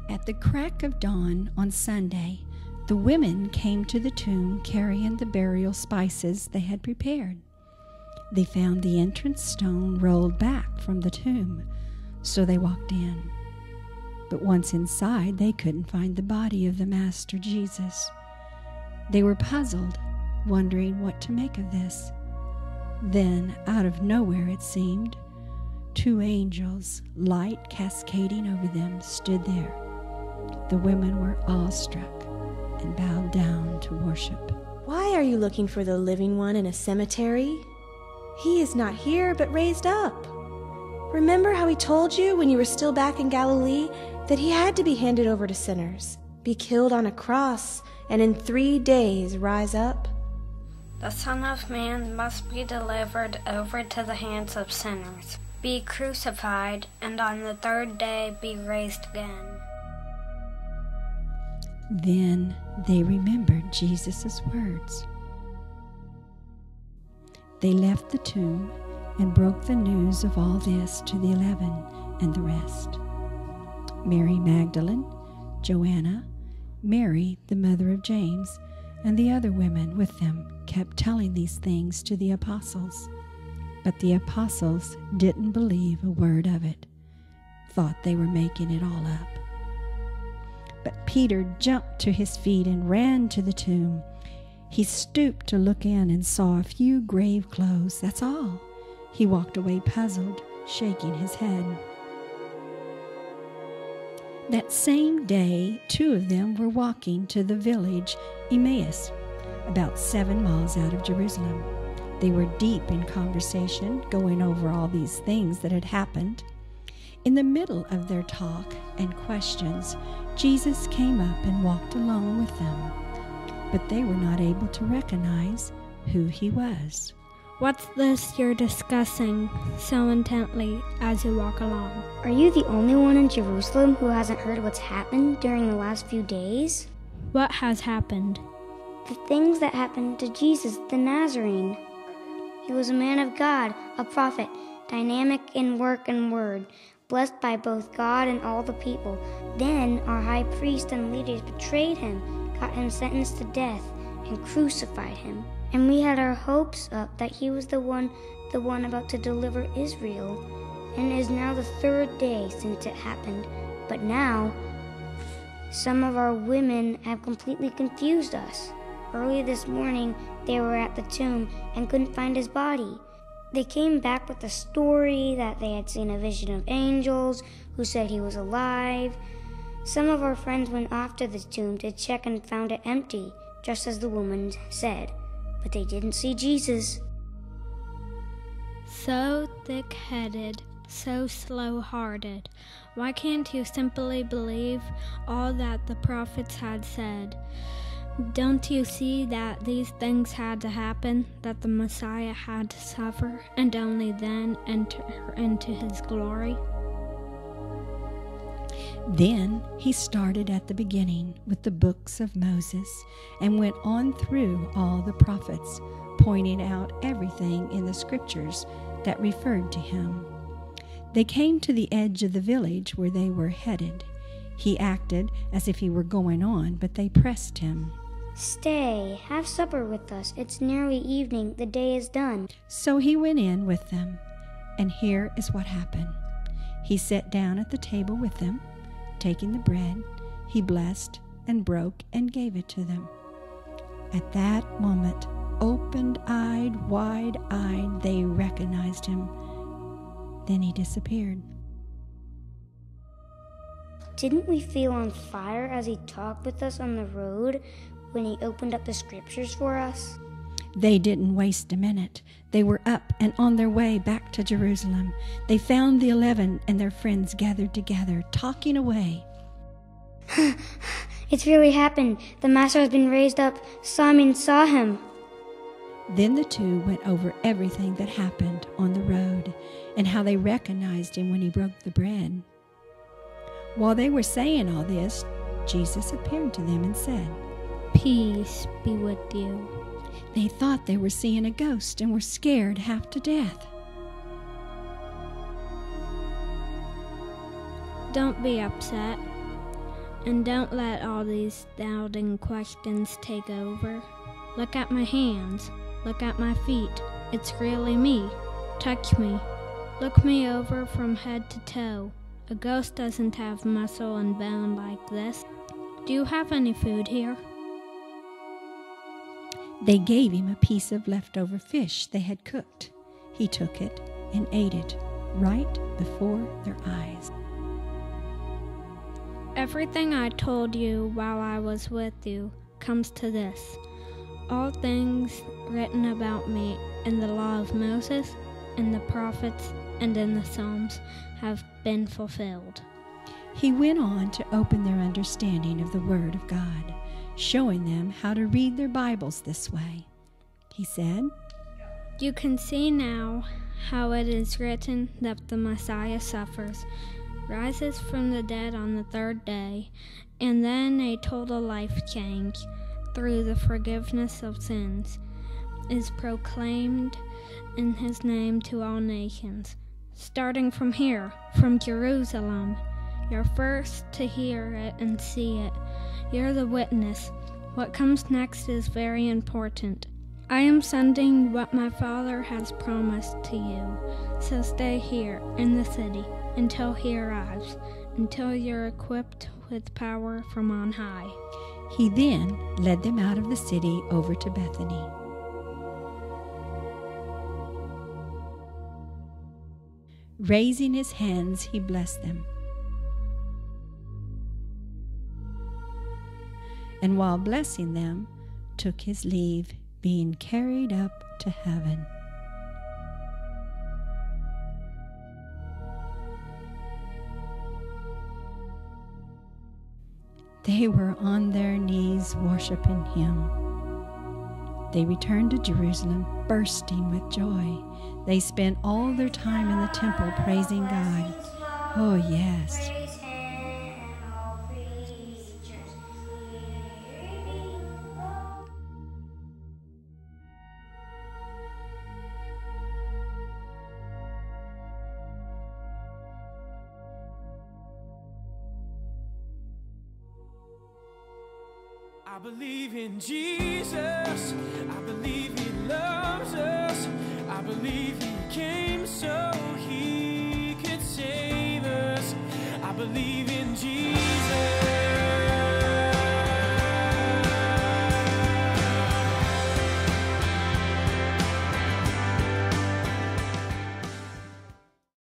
At the crack of dawn on Sunday, the women came to the tomb carrying the burial spices they had prepared. They found the entrance stone rolled back from the tomb, so they walked in. But once inside, they couldn't find the body of the Master Jesus. They were puzzled, wondering what to make of this. Then, out of nowhere it seemed, two angels, light cascading over them, stood there. The women were awestruck and bowed down to worship. Why are you looking for the living one in a cemetery? He is not here, but raised up. Remember how he told you when you were still back in Galilee that he had to be handed over to sinners, be killed on a cross, and in 3 days rise up? The Son of Man must be delivered over to the hands of sinners, be crucified, and on the 3rd day be raised again. Then they remembered Jesus' words. They left the tomb and broke the news of all this to the 11 and the rest. Mary Magdalene, Joanna, Mary, the mother of James, and the other women with them kept telling these things to the apostles. But the apostles didn't believe a word of it, thought they were making it all up. But Peter jumped to his feet and ran to the tomb. He stooped to look in and saw a few grave clothes, that's all. He walked away puzzled, shaking his head. That same day, 2 of them were walking to the village Emmaus, about 7 miles out of Jerusalem. They were deep in conversation, going over all these things that had happened. In the middle of their talk and questions, Jesus came up and walked along with them, but they were not able to recognize who he was. What's this you're discussing so intently as you walk along? Are you the only one in Jerusalem who hasn't heard what's happened during the last few days? What has happened? The things that happened to Jesus the Nazarene. He was a man of God, a prophet, dynamic in work and word, blessed by both God and all the people. Then our high priest and leaders betrayed him, got him sentenced to death, and crucified him. And we had our hopes up that he was the one about to deliver Israel. And it is now the 3rd day since it happened. But now, some of our women have completely confused us. Early this morning, they were at the tomb and couldn't find his body. They came back with a story that they had seen a vision of angels who said he was alive. Some of our friends went off to the tomb to check and found it empty, just as the woman said. But they didn't see Jesus. So thick-headed, so slow-hearted. Why can't you simply believe all that the prophets had said? Don't you see that these things had to happen, that the Messiah had to suffer, and only then enter into his glory? Then he started at the beginning with the books of Moses and went on through all the prophets, pointing out everything in the scriptures that referred to him. They came to the edge of the village where they were headed. He acted as if he were going on, but they pressed him. Stay, have supper with us. It's nearly evening. The day is done. So he went in with them, and here is what happened. He sat down at the table with them. Taking the bread, he blessed and broke and gave it to them. At that moment, open-eyed, wide-eyed, they recognized him. Then he disappeared. Didn't we feel on fire as he talked with us on the road when he opened up the scriptures for us? They didn't waste a minute. They were up and on their way back to Jerusalem. They found the 11 and their friends gathered together, talking away. It's really happened. The Master has been raised up. Simon saw him. Then the 2 went over everything that happened on the road and how they recognized him when he broke the bread. While they were saying all this, Jesus appeared to them and said, "Peace be with you." They thought they were seeing a ghost and were scared half to death. Don't be upset. And don't let all these doubting questions take over. Look at my hands. Look at my feet. It's really me. Touch me. Look me over from head to toe. A ghost doesn't have muscle and bone like this. Do you have any food here? They gave him a piece of leftover fish they had cooked. He took it and ate it right before their eyes. Everything I told you while I was with you comes to this. All things written about me in the law of Moses, in the prophets, and in the Psalms have been fulfilled. He went on to open their understanding of the Word of God, showing them how to read their Bibles this way. He said, You can see now how it is written that the Messiah suffers, rises from the dead on the third day, and then a total life change through the forgiveness of sins is proclaimed in his name to all nations, starting from here, from Jerusalem. You're first to hear it and see it. You're the witness. What comes next is very important. I am sending what my Father has promised to you, so stay here in the city until he arrives, until you're equipped with power from on high. He then led them out of the city over to Bethany. Raising his hands, he blessed them. And while blessing them, took his leave, being carried up to heaven. They were on their knees worshiping him. They returned to Jerusalem bursting with joy. They spent all their time in the temple praising God. Oh, yes. I believe in Jesus, I believe he loves us, I believe he came so